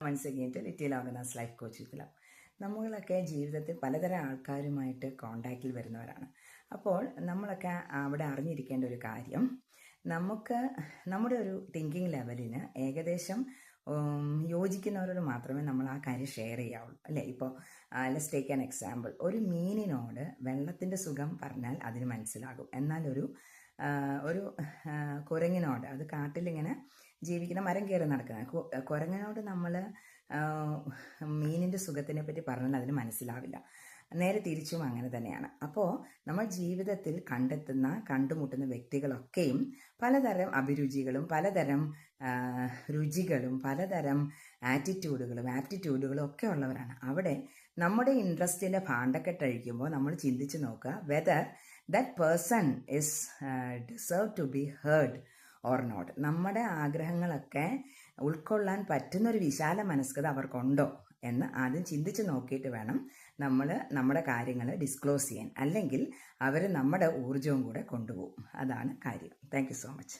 Once again to little organise life coach with love. നമ്മളൊക്കെ ജീവിതത്തിൽ പലതരം ആൾക്കാരുമായിട്ട് കോണ്ടാക്റ്റിൽ വരുന്നവരാണ്. അപ്പോൾ നമ്മളൊക്കെ അവിടെ അറിഞ്ഞിരിക്കേണ്ട ഒരു കാര്യം, നമുക്ക് നമ്മുടെ ഒരു തിങ്കിങ് ലെവലിന് ഏകദേശം യോജിക്കുന്നവരോട് മാത്രമേ നമ്മൾ ആ കാര്യം ഷെയർ ചെയ്യാവുള്ളൂ, അല്ലേ? ഇപ്പോൾ ലെറ്റ്സ് ടേക്ക് ആൻ എക്സാമ്പിൾ. ഒരു മീനിനോട് വെള്ളത്തിൻ്റെ സുഖം പറഞ്ഞാൽ അതിന് മനസ്സിലാകും. എന്നാൽ ഒരു കുരങ്ങിനോട്, അത് കാട്ടിലിങ്ങനെ ജീവിക്കുന്ന മരം കയറി നടക്കുന്ന കുരങ്ങിനോട് നമ്മൾ മീനിൻ്റെ സുഖത്തിനെ പറ്റി പറഞ്ഞാൽ അതിന് മനസ്സിലാവില്ല. നേരെ തിരിച്ചും അങ്ങനെ തന്നെയാണ്. അപ്പോൾ നമ്മൾ ജീവിതത്തിൽ കണ്ടുമുട്ടുന്ന വ്യക്തികളൊക്കെയും പലതരം അഭിരുചികളും പലതരം രുചികളും പലതരം ആപ്റ്റിറ്റ്യൂഡുകളും ഒക്കെ ഉള്ളവരാണ്. അവിടെ നമ്മുടെ ഇൻട്രസ്റ്റിൻ്റെ ഭാണ്ഡക്കെട്ടഴിക്കുമ്പോൾ നമ്മൾ ചിന്തിച്ച് നോക്കുക, whether that person is deserve to be heard or not. നമ്മുടെ ആഗ്രഹങ്ങളൊക്കെ ഉൾക്കൊള്ളാൻ പറ്റുന്നൊരു വിശാല മനസ്കത അവർക്കുണ്ടോ എന്ന് ആദ്യം ചിന്തിച്ച് നോക്കിയിട്ട് വേണം നമ്മൾ നമ്മുടെ കാര്യങ്ങൾ ഡിസ്ക്ലോസ് ചെയ്യാൻ. അല്ലെങ്കിൽ അവർ നമ്മുടെ ഊർജവും കൂടെ കൊണ്ടുപോകും. അതാണ് കാര്യം. Thank you so much.